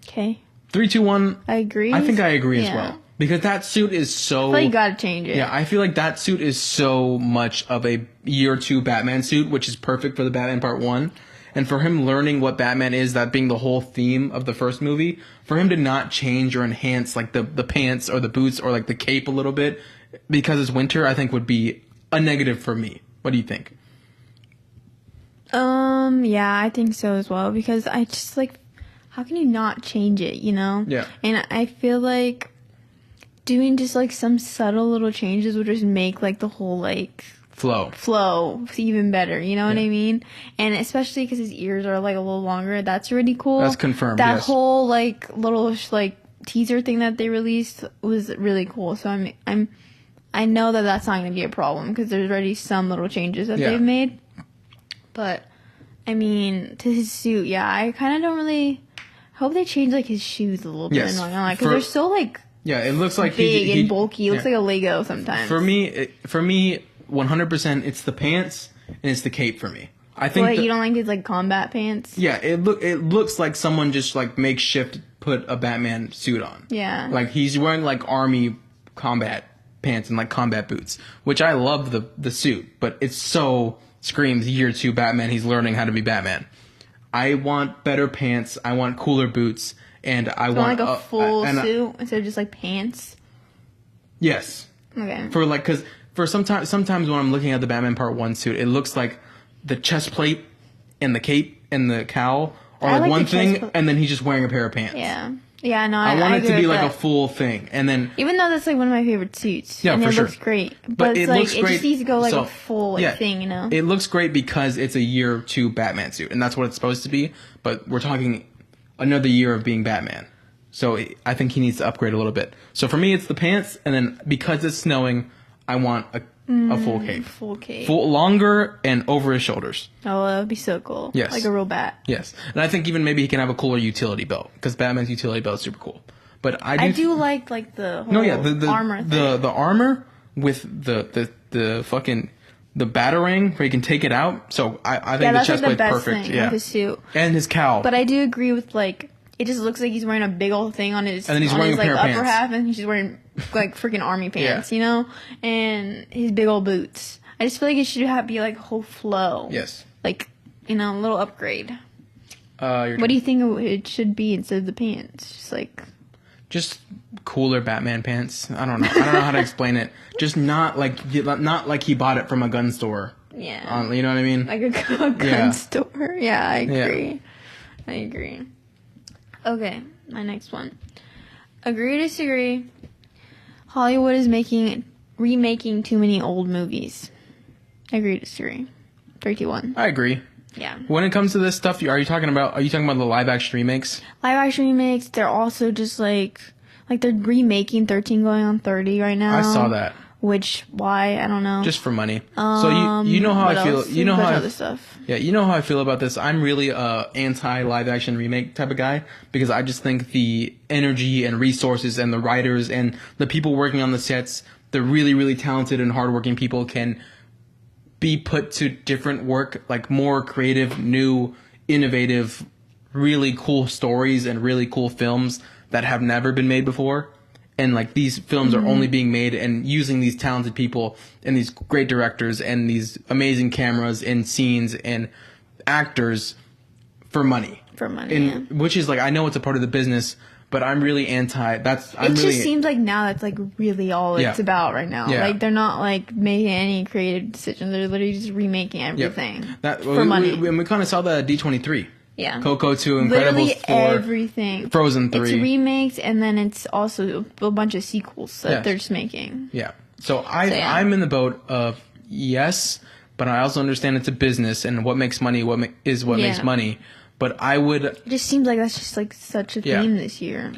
Okay. 3, 2, 1. I agree. I think I agree as well. Because that suit is so... I feel like you gotta change it. Yeah, I feel like that suit is so much of a year 2 Batman suit, which is perfect for the Batman Part 1. And for him learning what Batman is, that being the whole theme of the first movie, for him to not change or enhance like the pants or the boots or like the cape a little bit because it's winter, I think would be a negative for me. What do you think? Yeah, I think so as well. Because I just like, how can you not change it, you know? Yeah. And I feel like doing just like some subtle little changes would just make like the whole like flow even better, you know what I mean? And especially because his ears are like a little longer, that's really cool. That's confirmed. That whole like little like teaser thing that they released was really cool. So I know that that's not going to be a problem because there's already some little changes that they've made. But I mean, to his suit, I kind of don't really hope they change like his shoes a little bit. Yes, because they're so like it looks like big and bulky. It looks like a Lego sometimes. For me, 100%, it's the pants and it's the cape for me. I think. You don't like his like combat pants? Yeah, it looks like someone just like makeshift put a Batman suit on. Yeah. Like he's wearing like army combat pants and like combat boots, which I love the suit, but it so screams year 2 Batman. He's learning how to be Batman. I want better pants. I want cooler boots, and I want like a full suit instead of just like pants. Yes. Okay. For sometimes when I'm looking at the Batman Part 1 suit, it looks like the chest plate and the cape and the cowl are like one thing, and then he's just wearing a pair of pants. Yeah. Yeah, no, I want it to be like a full thing, and then even though that's like one of my favorite suits, and it looks great, but it's like it just needs to go like a full thing, you know. It looks great because it's a year 2 Batman suit, and that's what it's supposed to be. But we're talking another year of being Batman, so I think he needs to upgrade a little bit. So for me, it's the pants, and then because it's snowing, I want a full cape, longer and over his shoulders. Oh, that would be so cool. Yes, like a real bat. Yes, and I think even maybe he can have a cooler utility belt because Batman's utility belt is super cool. But I do like the whole the armor thing. the armor with the fucking the batarang where you can take it out. So I think the chest plate's perfect. With his suit and his cowl. But I do agree with like it just looks like he's wearing a big old thing on his and then he's wearing a pair of upper pants. half, and he's just wearing like freaking army pants, you know, and his big old boots. I just feel like it should be like a whole flow. Yes. Like, you know, a little upgrade. What do you think it should be instead of the pants? Just cooler Batman pants. I don't know how to explain it. Just not like he bought it from a gun store. Yeah. You know what I mean? Like a gun store. Yeah, I agree. Yeah. I agree. Okay, my next one. Agree or disagree? Hollywood is remaking too many old movies. Agree or disagree? 3, 2, 1. I agree. Yeah. When it comes to this stuff, are you talking about the live action remakes? Live action remakes, they're also just like they're remaking 13 going on 30 right now. I saw that. Why? I don't know. Just for money. So you know how I feel. Else? You know how other stuff. Yeah, you know how I feel about this. I'm really anti live action remake type of guy because I just think the energy and resources and the writers and the people working on the sets, the really, really talented and hardworking people can be put to different work, like more creative, new, innovative, really cool stories and really cool films that have never been made before. And like these films are only being made and using these talented people and these great directors and these amazing cameras and scenes and actors for money. For money, which is like, I know it's a part of the business, but I'm really anti. It just seems like now that's like really all it's about right now. Yeah. Like they're not like making any creative decisions. They're literally just remaking everything for money. We kind of saw that at D23. Yeah. Coco 2, Incredibles literally 4. Everything. Frozen 3. It's remakes, and then it's also a bunch of sequels that they're just making. Yeah. So I'm in the boat of yes, but I also understand it's a business, and what makes money makes money. But I would... It just seems like that's just like such a theme this year.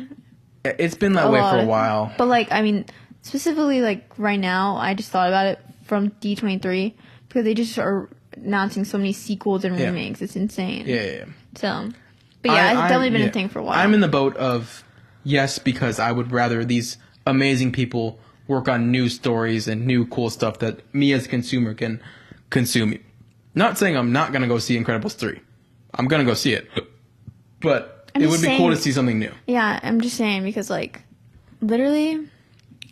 It's been that way for a while. But like, I mean, specifically like right now, I just thought about it from D23 because they just are announcing so many sequels and remakes. It's insane. Yeah. So, but yeah, it's definitely been a thing for a while. I'm in the boat of yes, because I would rather these amazing people work on new stories and new cool stuff that me as a consumer can consume. Not saying I'm not going to go see Incredibles 3. I'm going to go see it. But it would be cool to see something new. Yeah, I'm just saying because like literally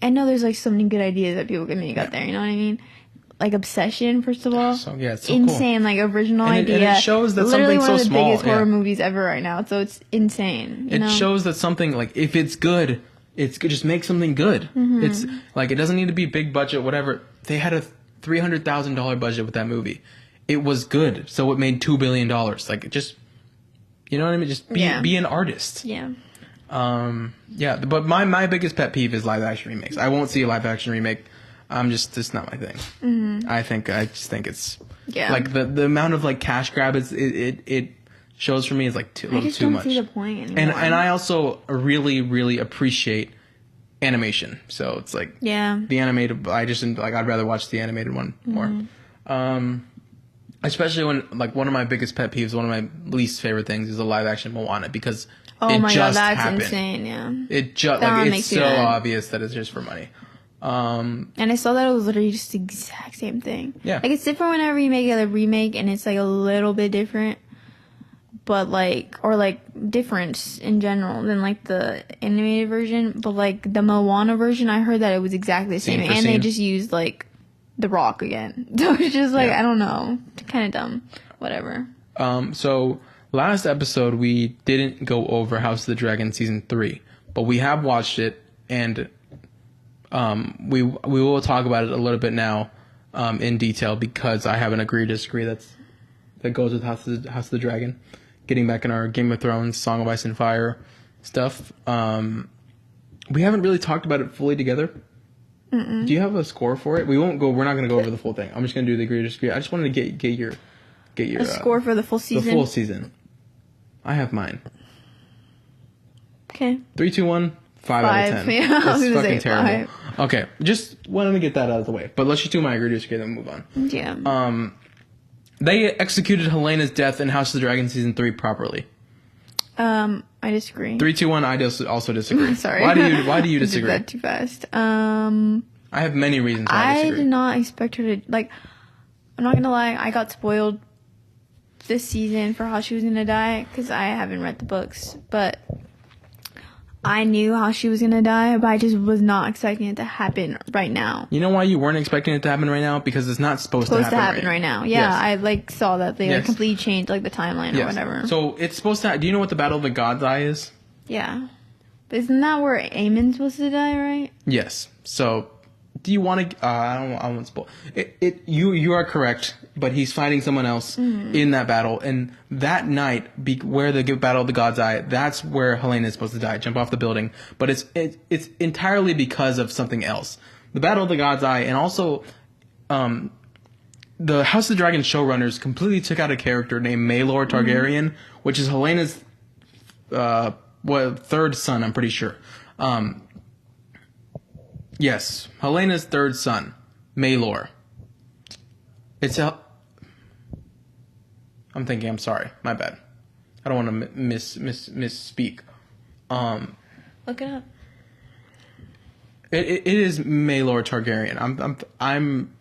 I know there's like so many good ideas that people can make out there, you know what I mean? Like Obsession, first of all. So, it's so insane, cool. Like original idea. And it shows that literally something so small. Literally one of the biggest horror movies ever right now. So it's insane. It shows that something like if it's good, it's good. Just make something good. Mm-hmm. It's like it doesn't need to be big budget, whatever. They had a $300,000 budget with that movie. It was good, so it made $2 billion. Like just, you know what I mean? Just be an artist. Yeah. But my biggest pet peeve is live action remakes. I won't see a live action remake. It's not my thing. Mm-hmm. I just think it's like the amount of like cash grab it shows for me is like a little too much. I just don't see the point anymore. And I also really, really appreciate animation. So it's like the animated. I'd rather watch the animated one more. Especially when like one of my biggest pet peeves, one of my least favorite things is a live action Moana because oh my god, that's happened. Insane. Yeah, it just like it's so obvious that it's just for money. And I saw that it was literally just the exact same thing. Yeah. Like it's different whenever you make a remake and it's like a little bit different, but like or like different in general than like the animated version. But like the Moana version, I heard that it was exactly the same, and they just used like The Rock again. So it's just like I don't know, kind of dumb. Whatever. So last episode we didn't go over House of the Dragon season 3, but we have watched it and. We will talk about it a little bit now, in detail because I have an agree disagree that goes with House of the Dragon. Getting back in our Game of Thrones, Song of Ice and Fire stuff. We haven't really talked about it fully together. Mm-mm. Do you have a score for it? We're not going to go over the full thing. I'm just going to do the agree disagree. I just wanted to get your a score for the full season. The full season. I have mine. Okay. 3, 2, 1. 5 out of 10. Yeah, it's fucking terrible. 5. Okay, just wanted to get that out of the way. But let's just do my agree disagree, then move on. Yeah. They executed Helena's death in House of the Dragon season 3 properly. I disagree. 3, 2, 1. I also disagree. Sorry. Why do you disagree? I did that too fast. I have many reasons why I disagree. I did not expect her to like. I'm not gonna lie. I got spoiled this season for how she was gonna die because I haven't read the books, but. I knew how she was gonna die, but I just was not expecting it to happen right now. You know why you weren't expecting it to happen right now? Because it's not supposed to happen right now. Yeah, yes. I saw that they completely changed the timeline or whatever. So it's supposed to. Do you know what the Battle of the God's Eye is? Yeah, isn't that where Aemon's supposed to die? Right? Yes. So. Do you want to? I won't spoil. You are correct, but he's fighting someone else in that battle, and that night, where the Battle of the God's Eye, that's where Helena is supposed to die, jump off the building. But it's entirely because of something else. The Battle of the God's Eye, and also, the House of the Dragon showrunners completely took out a character named Maelor Targaryen, which is Helena's third son, I'm pretty sure. Yes, Helena's third son, Maelor. I'm thinking. I'm sorry. My bad. I don't want to misspeak. Look it up. It is Maelor Targaryen. I'm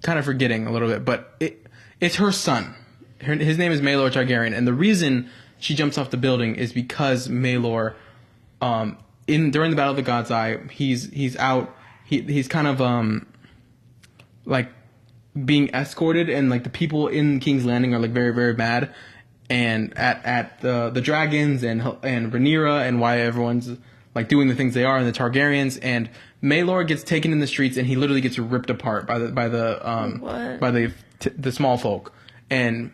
kind of forgetting a little bit, but it's her son. His name is Maelor Targaryen, and the reason she jumps off the building is because Maelor during the Battle of the God's Eye, he's out. He's kind of like being escorted, and like the people in King's Landing are like very, very mad, and at the dragons and Rhaenyra, and why everyone's like doing the things they are, and the Targaryens, and Maelor gets taken in the streets, and he literally gets ripped apart by the small folk, and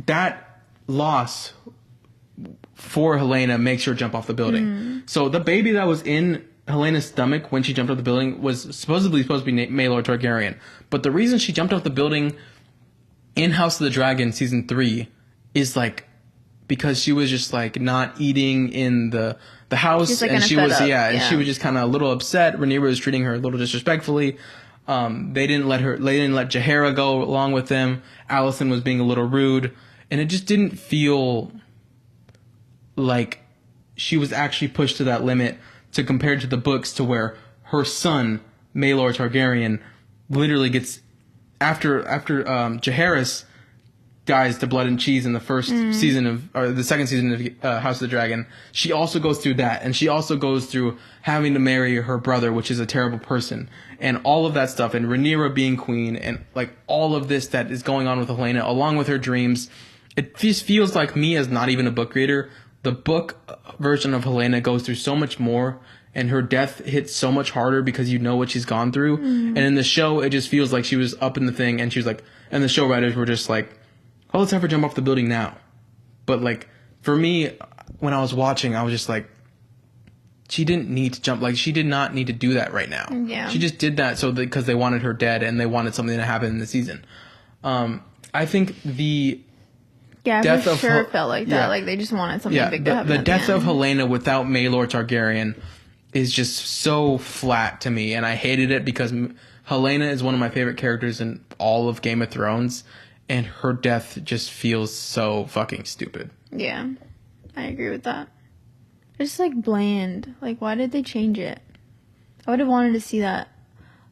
that loss for Helaena makes her jump off the building. So the baby that was in Helena's stomach when she jumped off the building was supposed to be Maelor Targaryen. But the reason she jumped off the building in House of the Dragon season 3 is like because she was just like not eating in the house, like, and she was and she was just kind of a little upset. Rhaenyra was treating her a little disrespectfully. They didn't let Jaehaera go along with them. Alicent was being a little rude, and it just didn't feel like she was actually pushed to that limit to compare to the books, to where her son Maelor Targaryen literally gets after Jaehaerys dies to blood and cheese in the first season of the second season of House of the Dragon. She also goes through that, and she also goes through having to marry her brother, which is a terrible person, and all of that stuff, and Rhaenyra being queen, and like all of this that is going on with Helaena, along with her dreams. It just feels like, me as not even a book reader, the book version of Helaena goes through so much more, and her death hits so much harder because you know what she's gone through. And in the show, it just feels like she was up in the thing, and she was like, and the show writers were just like, oh, let's have her jump off the building now. But like, for me, when I was watching, I was just like, she didn't need to jump. Like, she did not need to do that right now. Yeah. She just did that because they wanted her dead, and they wanted something to happen in the season. I think the death for sure felt like that. Like, they just wanted something big to happen. The death of Helaena without Maelor Targaryen is just so flat to me, and I hated it because Helaena is one of my favorite characters in all of Game of Thrones, and her death just feels so fucking stupid. Yeah, I agree with that. It's like bland. Like, why did they change it? I would have wanted to see that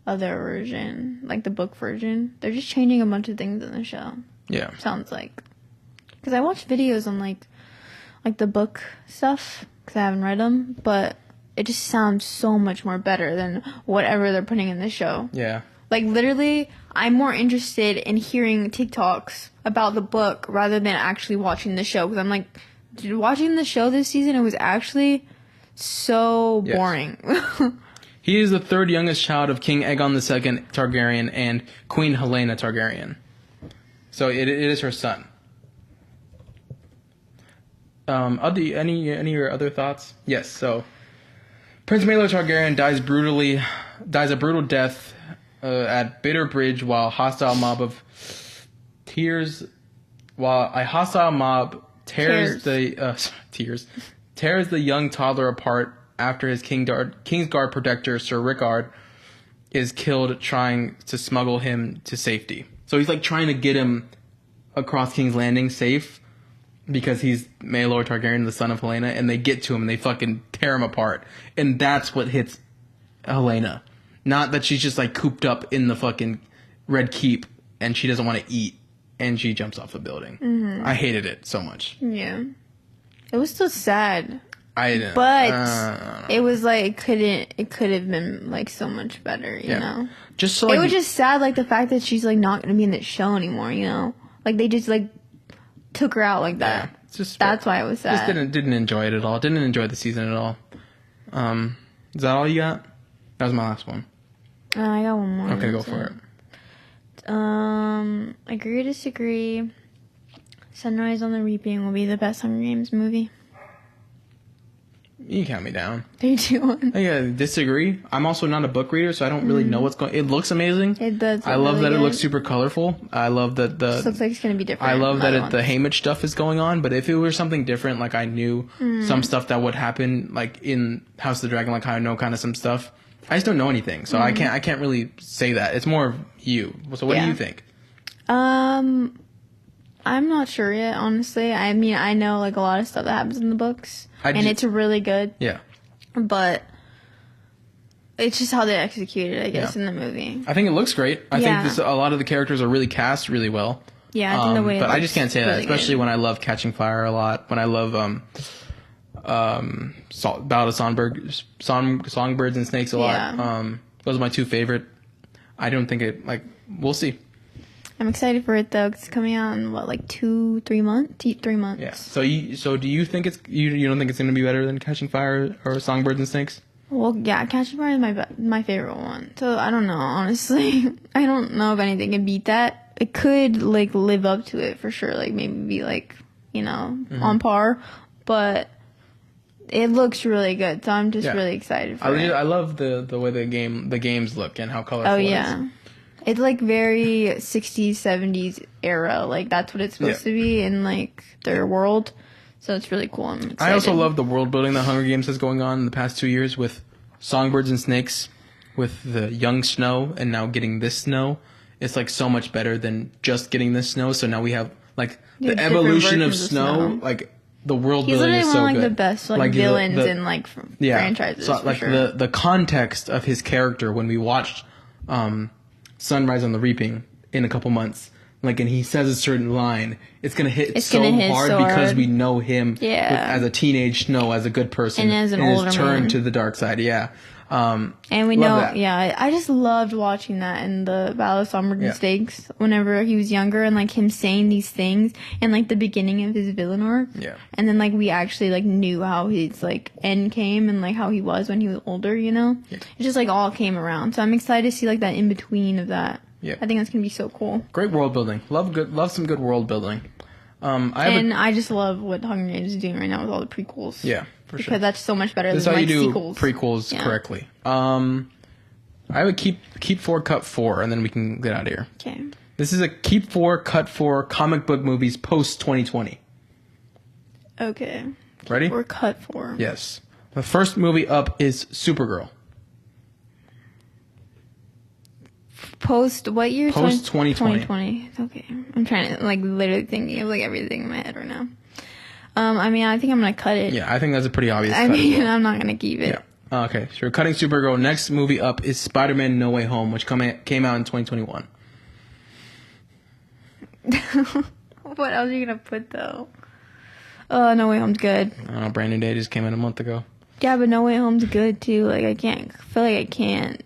other version, like the book version. They're just changing a bunch of things in the show. Yeah. Sounds like. Because I watched videos on like the book stuff, because I haven't read them, but it just sounds so much more better than whatever they're putting in the show. Yeah. Like, literally, I'm more interested in hearing TikToks about the book rather than actually watching the show. Because I'm like, watching the show this season, it was actually so boring. He is the third youngest child of King Aegon II Targaryen and Queen Helaena Targaryen. So it is her son. Any of your other thoughts? Yes. So Prince Maelor Targaryen dies a brutal death at Bitter Bridge while a hostile mob tears the young toddler apart after his Kingsguard protector Sir Rickard is killed trying to smuggle him to safety. So he's like trying to get him across King's Landing safe because he's Maelor Targaryen, the son of Helaena, and they get to him and they fucking tear him apart. And that's what hits Helaena. Not that she's just like cooped up in the fucking Red Keep and she doesn't want to eat and she jumps off the building. Mm-hmm. I hated it so much. Yeah. It was still sad. I didn't. But it was like, it could have been like so much better, you know? Just so, like, it was just sad, like the fact that she's like not going to be in the show anymore, you know? Like they just like took her out like that. Yeah, that's why it was sad. Just didn't enjoy it at all. Didn't enjoy the season at all. Is that all you got? That was my last one. I got one more. Okay, go for it. Agree or disagree. Sunrise on the Reaping will be the best Hunger Games movie. You count me down. 3, 2, 1. Yeah, disagree. I'm also not a book reader, so I don't really know what's going. It looks amazing. It does. I love that it looks super colorful. I love that This looks like it's gonna be different. I love that the Haymitch stuff is going on. But if it were something different, like I knew some stuff that would happen, like in House of the Dragon, like I know kind of some stuff. I just don't know anything, so I can't really say that. It's more of you. So what do you think? I'm not sure yet, honestly. I mean, I know like a lot of stuff that happens in the books, and it's really good. Yeah. But it's just how they execute it, I guess, in the movie. I think it looks great. I think a lot of the characters are really cast really well. Yeah, I think the way. But I just can't say really that, especially when I love Catching Fire a lot. When I love Battle of Songbirds and Snakes a lot. Those are my two favorite. I don't think it, like, we'll see. I'm excited for it though. It's coming out in what, like 2-3 months? 3 months. Yeah. So do you think you don't think it's going to be better than Catching Fire or Songbirds and Snakes? Well, yeah, Catching Fire is my favorite one. So I don't know, honestly. I don't know if anything can beat that. It could like live up to it for sure. Like maybe be like, on par, but it looks really good. So I'm just really excited for it. I love the way the games look and how colorful it is. It's like very 60s, 70s era. Like that's what it's supposed to be in like their world. So it's really cool. I'm excited. I also love the world building that Hunger Games has going on in the past 2 years with Songbirds and Snakes, with the young Snow, and now getting this Snow. It's like so much better than just getting this Snow. So now we have like the evolution of Snow. Like the world building is so good. He's literally one of the best like villains in like franchises. So like the context of his character when we watched Sunrise on the Reaping in a couple months. Like, and he says a certain line, it's gonna hit hard because we know him as a teenage Snow, as a good person, and as an older man, turn to the dark side. And we know, I just loved watching that in the Battle of Songbirds and Snakes whenever he was younger, and like him saying these things and like the beginning of his villain arc. Yeah. And then like we actually like knew how his like end came and like how he was when he was older. Yeah. It just like all came around. So I'm excited to see like that in between of that. Yeah. I think that's gonna be so cool. Great world building. Love some good world building. I just love what Hunger Games is doing right now with all the prequels. Yeah, for sure. Because that's so much better than like sequels. Prequels correctly. I would keep 4, cut 4, and then we can get out of here. Okay. This is a keep 4, cut 4 comic book movies post 2020. Okay. Ready? Keep 4, cut 4. Yes. The first movie up is Supergirl. Post what year? Post 2020. 2020. Okay. I'm trying to like literally thinking of like everything in my head right now. I think I'm gonna cut it. Yeah, I think that's a pretty obvious cut. I'm not gonna keep it. Yeah. Okay, so we're cutting Supergirl. Next movie up is Spider-Man No Way Home, which came out in 2021. What else are you gonna put though? No Way Home's good. I don't know, Brandon Day just came in a month ago. Yeah, but No Way Home's good too. Like I feel like I can't.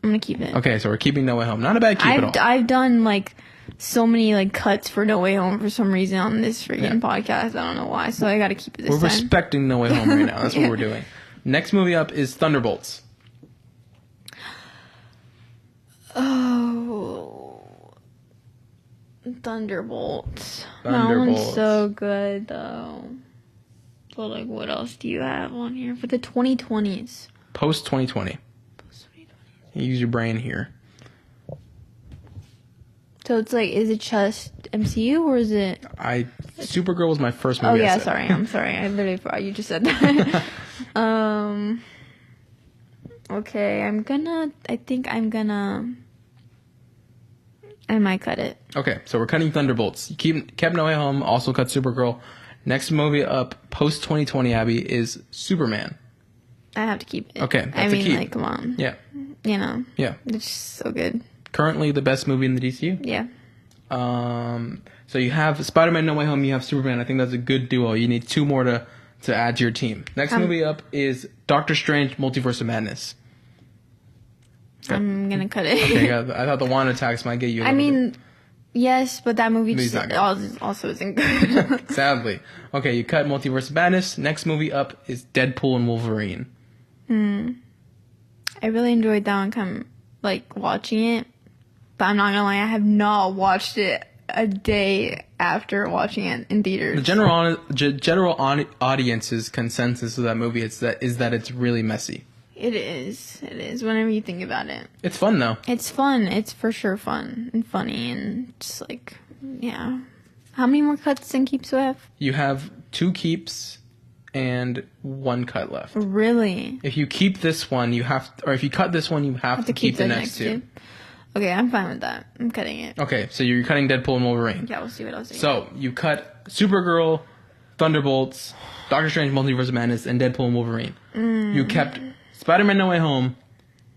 I'm gonna keep it. Okay, so we're keeping No Way Home. Not a bad keep at all. I've done like so many like cuts for No Way Home for some reason on this freaking podcast. I don't know why. So I gotta keep it this time. We're respecting No Way Home right now. That's what we're doing. Next movie up is Thunderbolts. Oh, Thunderbolts. That one's so good though. But like, what else do you have on here for the 2020s? Post 2020. Use your brain here. So it's like, is it just MCU or is it? Supergirl was my first movie. Oh yeah, sorry. I'm sorry. I literally forgot you just said that. Okay, I might cut it. Okay, so we're cutting Thunderbolts. Kept No Way Home. Also cut Supergirl. Next movie up post 2020, Abby, is Superman. I have to keep it. Okay, that's a keep. Like, come on. Yeah. Yeah. It's so good. Currently the best movie in the DCU. Yeah. So you have Spider-Man No Way Home, you have Superman. I think that's a good duo. You need 2 more to add to your team. Next movie up is Doctor Strange Multiverse of Madness. Okay. I'm gonna cut it. Okay, I thought the wand attacks might get you. Yes, but that movie also isn't good. Sadly. Okay, you cut Multiverse of Madness. Next movie up is Deadpool and Wolverine. I really enjoyed that one, watching it. But I'm not gonna lie, I have not watched it a day after watching it in theaters. The general audience's consensus of that movie is that it's really messy. It is. Whenever you think about it, it's fun though. It's fun. It's for sure fun and funny and just like, yeah. How many more cuts and keeps do I have? You have 2 keeps and 1 cut left. Really? If you keep this one, if you cut this one, you have to keep the next 2. Okay, I'm fine with that. I'm cutting it. Okay, so you're cutting Deadpool and Wolverine. Yeah, we'll see what else. So you cut Supergirl, Thunderbolts, Doctor Strange Multiverse of Madness, and Deadpool and Wolverine. You kept Spider-Man No Way Home,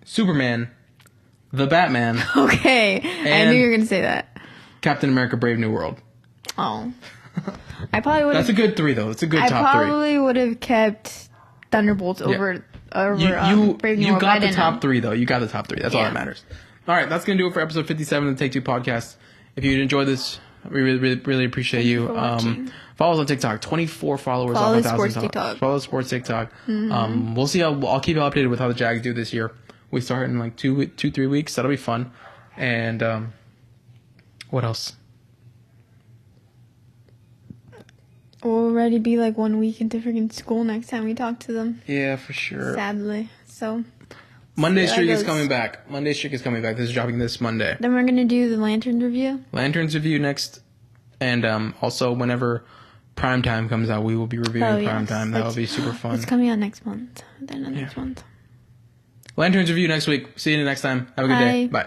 Superman, The Batman. Okay, I knew you were going to say that. Captain America Brave New World. Oh. I probably would. That's a good 3 though. It's a good top 3. I probably would have kept Thunderbolts over. You got the top 3 though. You got the top 3. That's all that matters. All right, that's gonna do it for episode 57 of the Take Two podcast. If you enjoyed this, we really appreciate you. Follow us on TikTok. 24 followers. Follow the sports TikTok. Follow sports TikTok. We'll see I'll keep you updated with how the Jags do this year. We start in like 2-3 weeks. That'll be fun. And what else? We'll already be like 1 week into freaking school next time we talk to them. Yeah, for sure. Sadly. So Monday streak is coming back. This is dropping this Monday. Then we're gonna do the Lanterns review. Lanterns review next, and also whenever Primetime comes out, we will be reviewing Primetime. That will be super fun. It's coming out next month. Then next month. Lanterns review next week. See you next time. Have a good day. Bye.